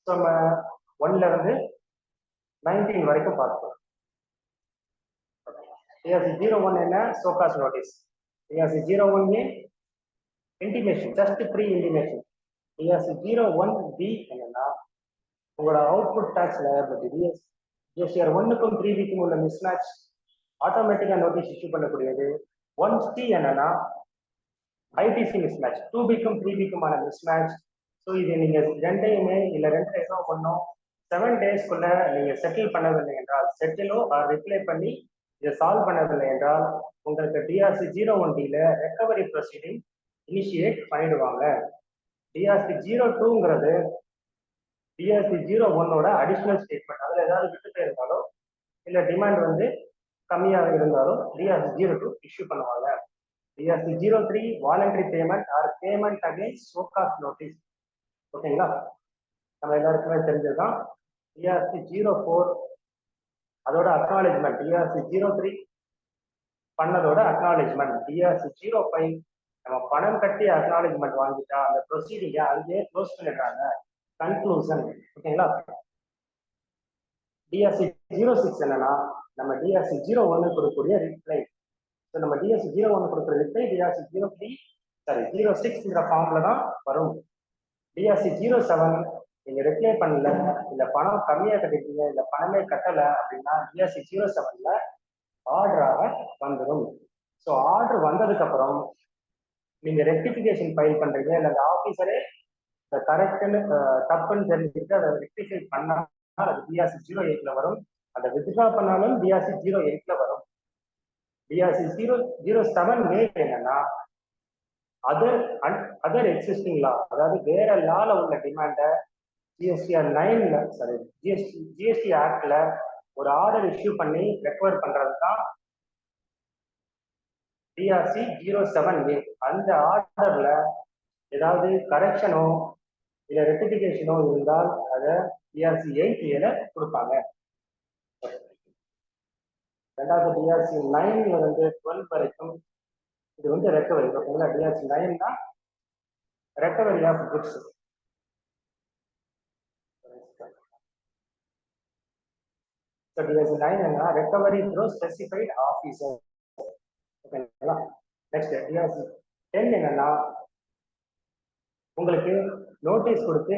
So நம்ம 1ல இருந்து 19 வரைக்கும் பார்ப்போம். டிஆர்சி 01 என்ன? Show cause notice. DRC 01A intimation, just pre intimation. DRC 01B என்னன்னா உங்களோட அவுட்புட் டாக்ஸ் லயபிலிட்டி. டிஎஸ்டிஆர் 1க்கும் 3Bக்கும் உள்ள மிஸ்மேட்ச் ஆட்டோமேட்டிக்கா நோட்டீஸ் இஷ்யூ பண்ணக்கூடியது. 1C என்னன்னா ஐடிசி மிஸ்மேட்ச், 2Bக்கும் 3Bக்குமான மிஸ்மேட்ச். ஸோ இது நீங்க ரெண்டையுமே இல்ல 2 டேஸோ பண்ணோம் 7 டேஸ்க்குள்ள நீங்க செட்டில் பண்ணவில்லை என்றால், செட்டிலோ ரிப்ளை பண்ணி இதை சால்வ் பண்ணவில்லை என்றால் உங்களுக்கு டிஆர்சி 01Dல ரெக்கவரி ப்ரொசீடிங் இனிஷியேட் பண்ணிடுவாங்க. டிஆர்சி 02ங்கிறது டிஆர்சி 01ஓட அடிஷனல் ஸ்டேட்மெண்ட். அதுல ஏதாவது விட்டு போயிருந்தாலும் இல்ல டிமாண்ட் வந்து கம்மியாக இருந்தாலும் டிஆர்சி 02 இஷ்யூ பண்ணுவாங்க. DRC 03 voluntary payment or payment against show cause notice. ஓகேங்களா, நம்ம எல்லாருக்குமே தெரிஞ்சதுதான். டிஆர்சி 04 அதோட அக்னாலேஜ்மெண்ட். டிஆர்சி 03 பண்ணதோட அக்னாலேஜ்மெண்ட். டிஆர்சி 05 நம்ம பணம் கட்டி அக்னாலேஜ்மெண்ட் வாங்கிட்டா அந்த ப்ரொசீடிங்க அங்கேயே க்ளோஸ் பண்ணிடுறாங்க, கன்க்ளூஷன். ஓகேங்களா. டிஆர்சி 06 என்னன்னா நம்ம டிஆர்சி 01 கொடுக்கக்கூடிய ரிப்ளை. ஸோ நம்ம டிஆர்சி 01 கொடுக்குற ரிப்ளை டிஆர்சி 06ங்கிற ஃபார்ம்ல தான் வரும். டிஆர்சி 07 நீங்க ரிப்ளை பண்ணல, இல்ல பணம் கம்மியா கட்டிட்டீங்க, இல்ல பணமே கட்டல அப்படின்னா டிஆர்சி 07ல ஆர்டராக வந்துடும். ஸோ ஆர்டர் வந்ததுக்கு அப்புறம் நீங்க ரெக்டிஃபிகேஷன் ஃபைல் பண்றீங்க, இல்ல அந்த ஆபீசரே கரெக்ட்னு தப்புன்னு தெரிஞ்சுக்கிட்டு அதை ரெக்டிஃபை பண்ணா அது டிஆர்சி 08ல வரும். அதை வித்ட்ரா பண்ணாலும் டிஆர்சி 08ல வரும். டிஆர்சி 07A என்னன்னா அதர் எக்ஸிஸ்டிங் லா, அதாவது வேற லால உள்ள டிமாண்ட ஜிஎஸ்டிஆர் 9ல ஜிஎஸ்டி ஆக்ட்ல ஒரு ஆர்டர் இஷ்யூ பண்ணி ரெக்கவர் பண்றது தான் டிஆர்சி 07A. அந்த ஆர்டர்ல ஏதாவது கரெக்ஷனோ இல்ல ரெக்டிஃபிகேஷனோ இருந்தால் அதை டிஆர்சி 8A கொடுப்பாங்க. ரெண்டாவது டிஆர்சி 9ல வந்து 12 வரைக்கும் இது வந்து ரெக்கவரி. ஓகேங்களா, டிஆர்சி 9 தான் ரெக்கவரி ஆஃப் குட்ஸ். டிஆர்சி 9 என்ன? Recovery through specified officer. ஓகேங்களா. நெக்ஸ்ட் டிஆர்சி 10 என்னன்னா உங்களுக்கு நோட்டீஸ் கொடுத்து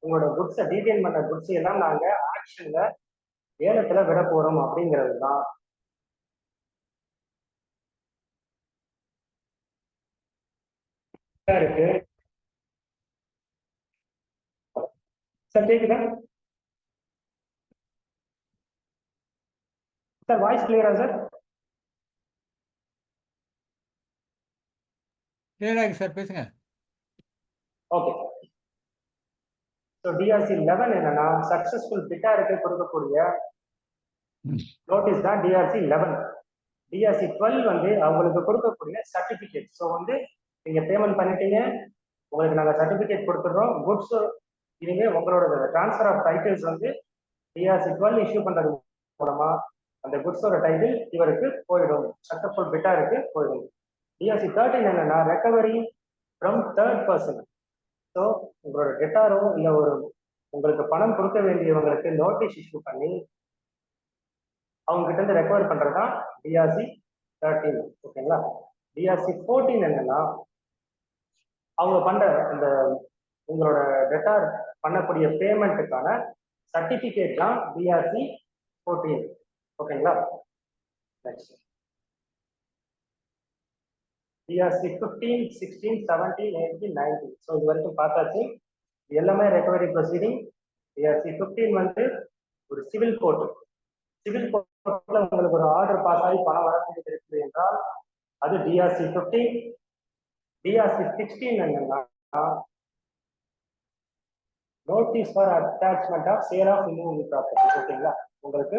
உங்களோட குட்ஸை டீடைன் பண்ண குட்ஸ் எல்லாம் நாங்க ஆக்ஷன்ல ஏலத்துல விட போறோம் அப்படிங்கிறது தான். இருக்கு சார், கேக்குதா சார்? வாய்ஸ் கிளியரா சார்? கிளியரா இருக்கு சார், பேசுங்க. ஓகே. ஸோ டிஆர்சி 11 என்னன்னா சக்சஸ்ஃபுல் பிட்டாருக்கு கொடுக்கக்கூடிய நோட்டீஸ் தான் டிஆர்சி 11. டிஆர்சி 12 வந்து அவங்களுக்கு கொடுக்கக்கூடிய சர்டிபிகேட். ஸோ வந்து நீங்க பேமெண்ட் பண்ணிட்டீங்க, உங்களுக்கு நாங்கள் சர்டிபிகேட் கொடுத்துடுறோம். குட்ஸ் இனிமே உங்களோட டிரான்ஸ்ஃபர் ஆஃப் டைட்டில்ஸ் வந்து டிஆர்சி 12 இஷ்யூ பண்றது மூலமா அந்த குட்ஸோட டைட்டில் இவருக்கு போயிடும், சக்சஸ்ஃபுல் பிட்டாருக்கு போயிடும். டிஆர்சி 13 என்னன்னா recovery from third person. So உங்களோட டெட்டாரோ இல்லை ஒரு உங்களுக்கு பணம் கொடுக்க வேண்டியவங்களுக்கு நோட்டீஸ் இஷ்யூ பண்ணி அவங்க கிட்ட இருந்து ரெக்கவர் பண்றதுதான் டிஆர்சி 13. ஓகேங்களா. டிஆர்சி 14 என்னன்னா அவங்க பண்ற இந்த உங்களோட டெட்டார் பண்ணக்கூடிய பேமெண்ட்டுக்கான சர்டிபிகேட் தான் டிஆர்சி 14. ஓகேங்களா. Next TRC 15, 16, 17, 18, 19. ஸோ இது வரைக்கும் பார்த்தாச்சு. எல்லாமே ரெக்கவரி ப்ரொசீடிங். டிஆர்சி 15 வந்து ஒரு சிவில் கோர்ட். சிவில் கோர்ட்ல உங்களுக்கு ஒரு ஆர்டர் பாஸ் ஆகி பணம் வர வேண்டியது இருக்குது என்றால் அது டிஆர்சி 15. டிஆர்சி 16 என்னன்னா notice for attachment of sale of immovable property. ஓகேங்களா. உங்களுக்கு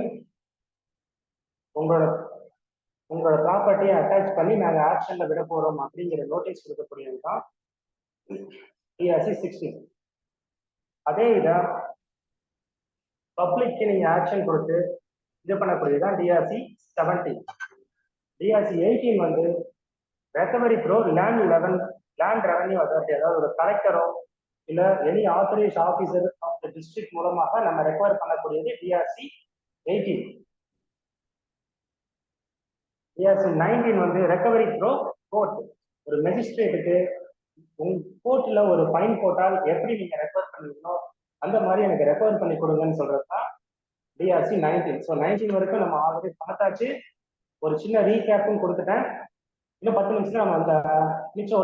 உங்களோட ப்ராப்பர்ட்டியை அட்டாச் பண்ணி நாங்க ஆக்ஷன்ல விட போறோம் அப்படிங்கிற நோட்டீஸ் கொடுக்கக்கூடியது தான் டிஆர்சி 16. அதே இதை பப்ளிக்கு நீங்க ஆக்ஷன் கொடுத்து இது பண்ணக்கூடியதுதான் டிஆர்சி 17. டிஆர்சி 18 வந்து recovery pro land revenue authority, அதாவது ஒரு கலெக்டரோ இல்ல any authorised officer of the district மூலமாக நம்ம ரெக்வயர் பண்ணக்கூடியது டிஆர்சி 18. டிஆர்சி 19 வந்து ரெக்கவரி த்ரோ கோர்ட். ஒரு மெஜிஸ்ட்ரேட்டுக்கு உங்க கோர்ட்ல ஒரு ஃபைன் போட்டால் எப்படி நீங்க ரெக்கவர் பண்ணுவீங்களோ அந்த மாதிரி எனக்கு ரெக்கவர் பண்ணி கொடுங்கன்னு சொல்றது தான் டிஆர்சி 19. ஸோ 19 வரைக்கும் நம்ம ஆல்ரெடி பார்த்தாச்சு. ஒரு சின்ன ரீகேப்பும் கொடுத்துட்டேன். இன்னும் 10 நிமிஷத்துல நம்ம அந்த மிச்சம்